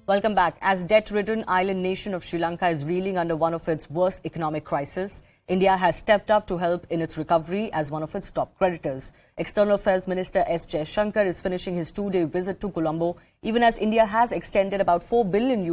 Welcome back. As debt-ridden island nation of Sri Lanka is reeling under one of its worst economic crises, India has stepped up to help in its recovery as one of its top creditors. External Affairs Minister S Jaishankar is finishing his two-day visit to Colombo, even as India has extended about $4 billion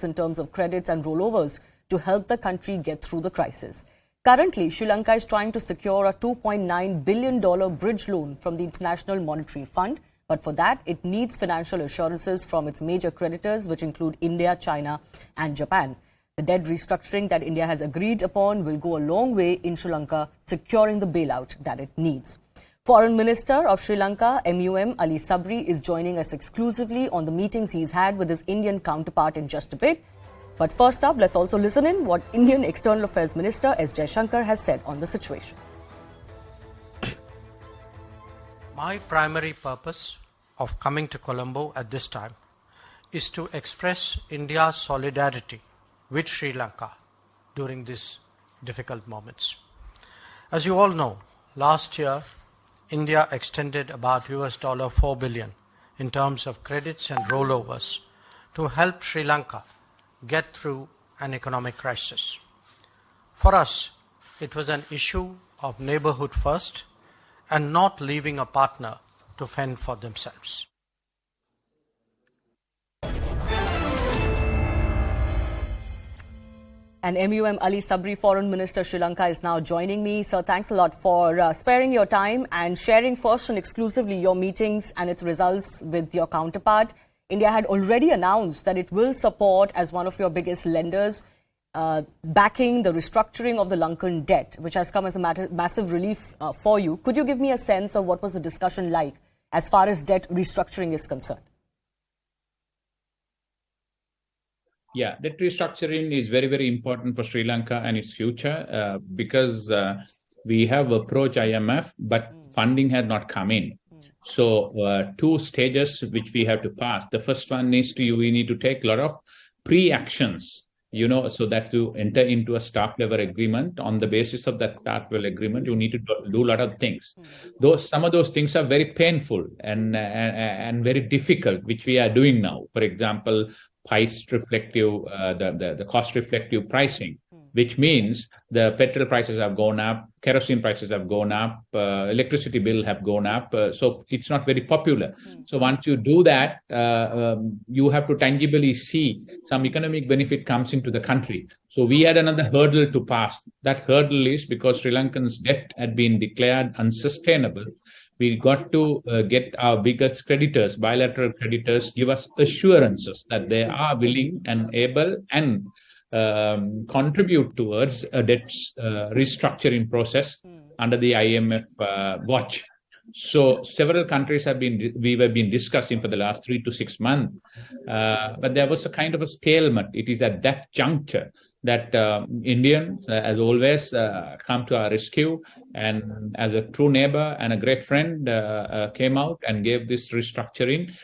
in terms of credits and rollovers to help the country get through the crisis. Currently, Sri Lanka is trying to secure a $2.9 billion bridge loan from the International Monetary Fund. But for that, it needs financial assurances from its major creditors, which include India, China and Japan. The debt restructuring that India has agreed upon will go a long way in Sri Lanka securing the bailout that it needs. Foreign Minister of Sri Lanka, MUM Ali Sabry, is joining us exclusively on the meetings he's had with his Indian counterpart in just a bit. But first up, let's also listen in what Indian External Affairs Minister S Jaishankar has said on the situation. My primary purpose of coming to Colombo at this time is to express India's solidarity with Sri Lanka during these difficult moments. As you all know, last year, India extended about $4 billion in terms of credits and rollovers to help Sri Lanka get through an economic crisis. For us, it was an issue of neighborhood first and not leaving a partner to fend for themselves. And MUM Ali Sabry, Foreign Minister Sri Lanka, is now joining me. Sir, thanks a lot for sparing your time and sharing first and exclusively your meetings and its results with your counterpart. India had already announced that it will support, as one of your biggest lenders, backing the restructuring of the Lankan debt, which has come as a massive relief for you. Could you give me a sense of what was the discussion like as far as debt restructuring is concerned? Yeah, debt restructuring is very, very important for Sri Lanka and its future because we have approached IMF, but funding had not come in. So two stages which we have to pass. The first one is we need to take a lot of pre-actions, so that you enter into a staff level agreement. On the basis of that staff level agreement, you need to do a lot of things. Some of those things are very painful and very difficult, which we are doing now. For example, price reflective, the cost reflective pricing, which means the petrol prices have gone up, kerosene prices have gone up, electricity bill have gone up. So it's not very popular. So once you do that, you have to tangibly see some economic benefit comes into the country. So we had another hurdle to pass. That hurdle is because Sri Lankan's debt had been declared unsustainable. We got to get our biggest creditors, bilateral creditors, give us assurances that they are willing and able and contribute towards a debt restructuring process under the IMF watch. So several countries we have been discussing for the last 3 to 6 months, but there was a kind of a stalemate. It is at that juncture that Indians, as always, come to our rescue, and as a true neighbor and a great friend, came out and gave this restructuring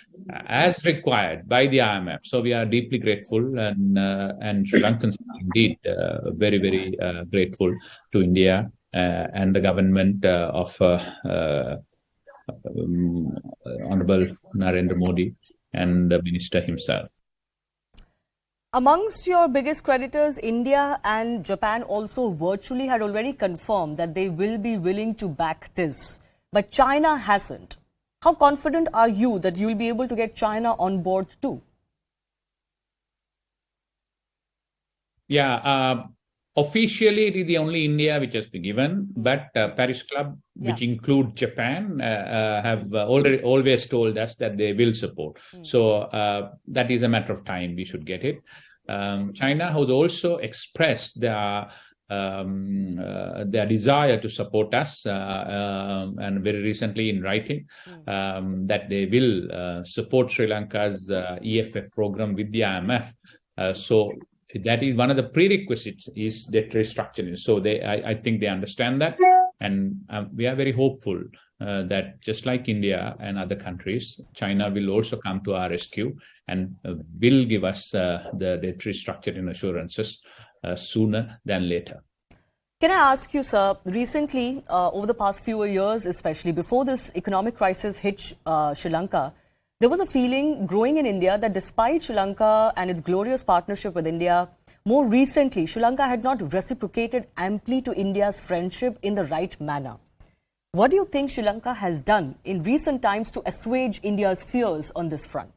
as required by the IMF. So we are deeply grateful, and Sri Lankans are indeed very, very grateful to India and the government of Honorable Narendra Modi and the minister himself. Amongst your biggest creditors, India and Japan also virtually had already confirmed that they will be willing to back this. But China hasn't. How confident are you that you will be able to get China on board too? Yeah, officially it is the only India which has been given, but Paris Club, which include Japan, have always told us that they will support. So that is a matter of time. We should get it. China has also expressed their desire to support us, and very recently in writing, that they will support Sri Lanka's EFF program with the IMF. So that is one of the prerequisites is debt restructuring. So I think they understand that, and we are very hopeful that just like India and other countries, China will also come to our rescue and will give us the debt restructuring assurances sooner than later. Can I ask you, sir, recently, over the past few years, especially before this economic crisis hit Sri Lanka, There was a feeling growing in India that despite Sri Lanka and its glorious partnership with India, more recently, Sri Lanka had not reciprocated amply to India's friendship in the right manner. What do you think Sri Lanka has done in recent times to assuage India's fears on this front?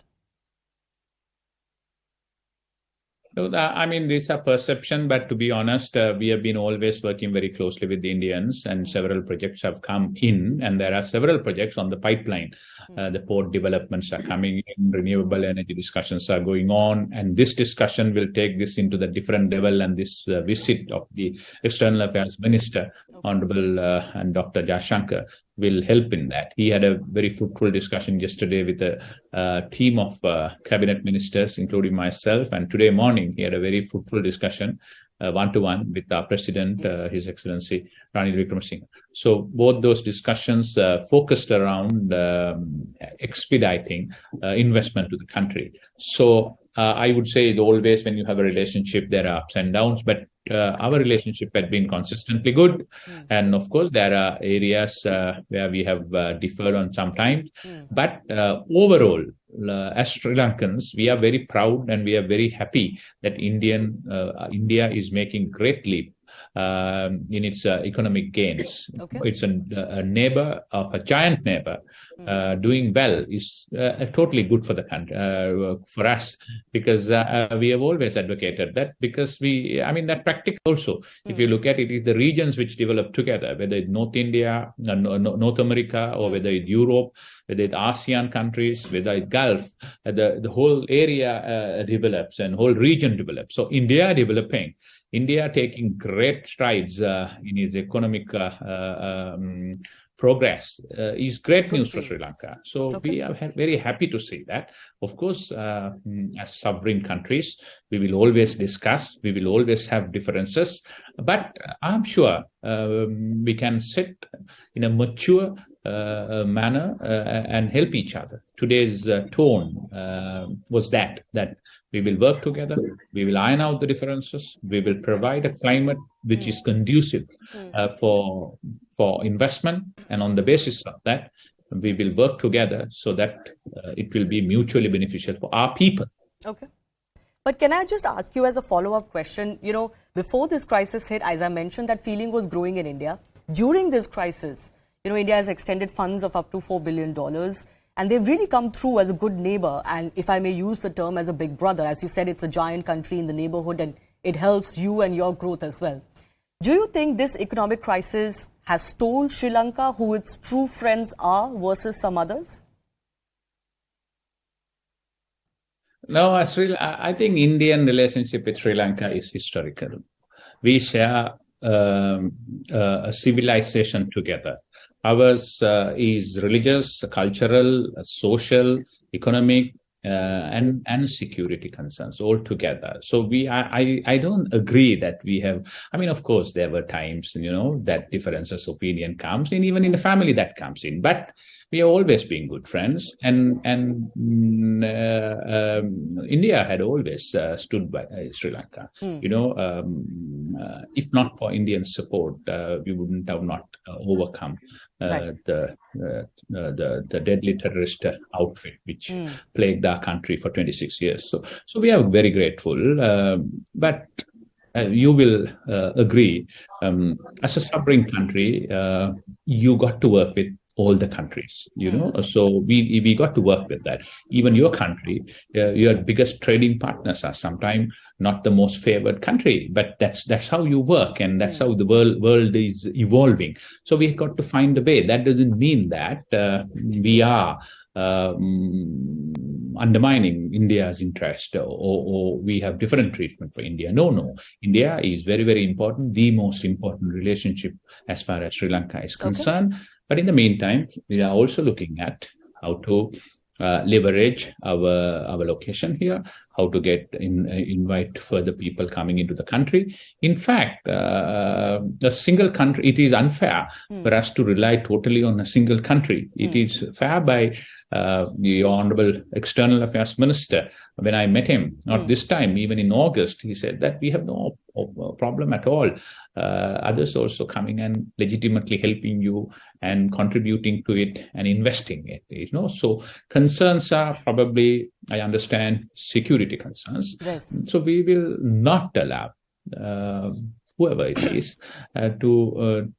No, I mean, these are perception, but to be honest, we have been always working very closely with the Indians, and several projects have come in, and there are several projects on the pipeline. The port developments are coming in, renewable energy discussions are going on, and this discussion will take this into the different level, and this visit of the External Affairs Minister, Honorable and Dr. Jaishankar, will help in that. He had a very fruitful discussion yesterday with a team of cabinet ministers, including myself, and today morning he had a very fruitful discussion one-to-one with our President, His Excellency Ranil Wickremesinghe. So both those discussions focused around expediting investment to the country. So I would say always when you have a relationship, there are ups and downs, but our relationship had been consistently good. And of course, there are areas where we have differed on sometimes. But overall, as Sri Lankans, we are very proud and we are very happy that India is making great leap in its economic gains. Okay. It's a neighbor of a giant neighbor. Doing well is totally good for the country, for us, because we have always advocated that, because that practical also. If you look at it, is the regions which develop together, whether it's North India, North America, or whether it's Europe, whether it's ASEAN countries, whether it's Gulf, the whole area develops and whole region develops. So India developing, India taking great strides in its economic progress is great news for Sri Lanka. So we are very happy to see that. Of course, as sovereign countries, we will always discuss, we will always have differences, but I'm sure we can sit in a mature manner and help each other. Today's tone was that we will work together, we will iron out the differences, we will provide a climate which is conducive for investment, and on the basis of that, we will work together so that it will be mutually beneficial for our people. Okay. But can I just ask you as a follow-up question, before this crisis hit, as I mentioned, that feeling was growing in India. During this crisis, India has extended funds of up to $4 billion, and they've really come through as a good neighbor, and if I may use the term, as a big brother. As you said, it's a giant country in the neighborhood, and it helps you and your growth as well. Do you think this economic crisis has told Sri Lanka who its true friends are versus some others? No, I think Indian relationship with Sri Lanka is historical. We share a civilization together. Ours is religious, cultural, social, economic, and security concerns all together. So I don't agree that we have. Of course, there were times that differences of opinion comes in, even in the family that comes in. But we have always been good friends, and India had always stood by Sri Lanka. If not for Indian support, we wouldn't have not overcome the deadly terrorist outfit which plagued our country for 26 years. So we are very grateful. But you will agree, as a sovereign country, you got to work with all the countries, so we got to work with that. Even your country, your biggest trading partners are sometimes not the most favored country, but that's how you work, and that's how the world is evolving. So we got to find a way. That doesn't mean that we are undermining India's interest, or we have different treatment for India. No. India is very, very important, the most important relationship as far as Sri Lanka is concerned. But in the meantime, we are also looking at how to leverage our location here, how to invite further people coming into the country. In fact, a single country, it is unfair for us to rely totally on a single country. It is fair by the Honorable External Affairs Minister. When I met him, not this time, even in August, he said that we have no problem at all. Others also coming and legitimately helping you and contributing to it and investing it. So concerns are probably, I understand, security concerns. Yes. So we will not allow whoever it is to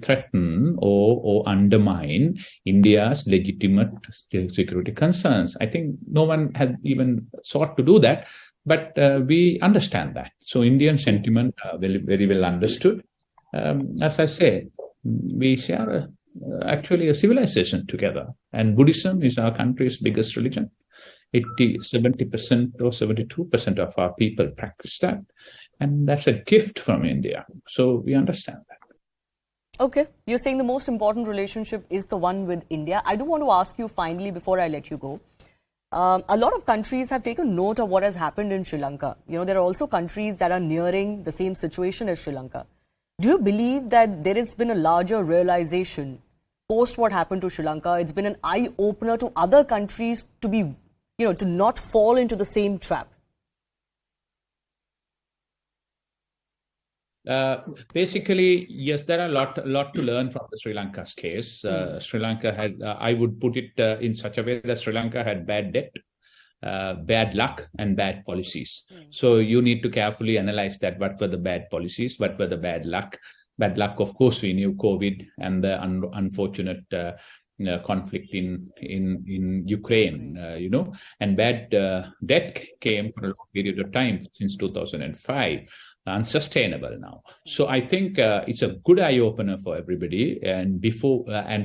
threaten or undermine India's legitimate security concerns. I think no one had even sought to do that, but we understand that. So Indian sentiment very, very well understood. As I said, we share actually a civilization together, and Buddhism is our country's biggest religion. 70% or 72% of our people practice that. And that's a gift from India. So we understand that. Okay. You're saying the most important relationship is the one with India. I do want to ask you finally, before I let you go, a lot of countries have taken note of what has happened in Sri Lanka. There are also countries that are nearing the same situation as Sri Lanka. Do you believe that there has been a larger realization post what happened to Sri Lanka? It's been an eye-opener to other countries to be, to not fall into the same trap. Basically, yes, there are a lot to learn from the Sri Lanka's case. Sri Lanka had, I would put it in such a way that Sri Lanka had bad debt, bad luck, and bad policies. So you need to carefully analyze that. What were the bad policies? What were the bad luck? Bad luck, of course, we knew COVID and the unfortunate conflict in Ukraine, and bad debt came for a long period of time since 2005. Unsustainable now. So I think it's a good eye opener for everybody, and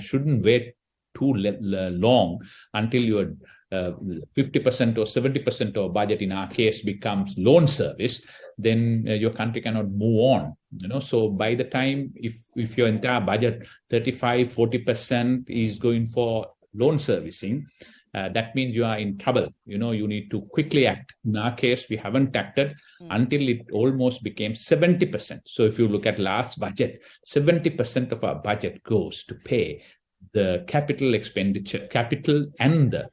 shouldn't wait too long until your 50% or 70% of budget, in our case, becomes loan service. Then your country cannot move on. So by the time, if your entire budget 35-40% is going for loan servicing, that means you are in trouble. You need to quickly act. In our case, we haven't acted until it almost became 70%. So if you look at last budget, 70% of our budget goes to pay the capital expenditure, capital and the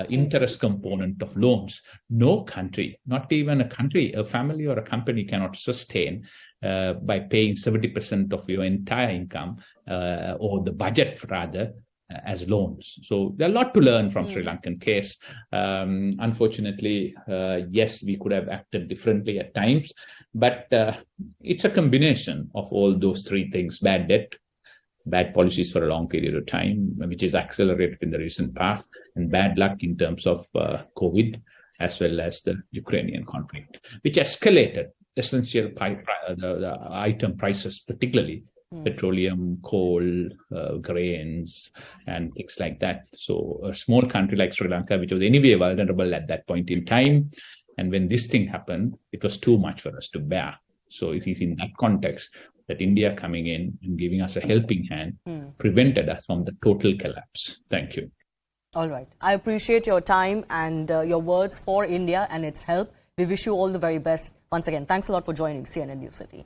interest component of loans. No country, not even a country, a family or a company cannot sustain by paying 70% of your entire income or the budget rather, as loans. So there are a lot to learn from Sri Lankan case. Unfortunately, yes, we could have acted differently at times, but it's a combination of all those three things: bad debt, bad policies for a long period of time, which is accelerated in the recent past, and bad luck in terms of COVID, as well as the Ukrainian conflict, which escalated essential the item prices, particularly petroleum, coal, grains, and things like that. So a small country like Sri Lanka, which was anyway vulnerable at that point in time, and when this thing happened, it was too much for us to bear. So it is in that context that India coming in and giving us a helping hand prevented us from the total collapse. Thank you. All right. I appreciate your time and your words for India and its help. We wish you all the very best. Once again, thanks a lot for joining CNN News City.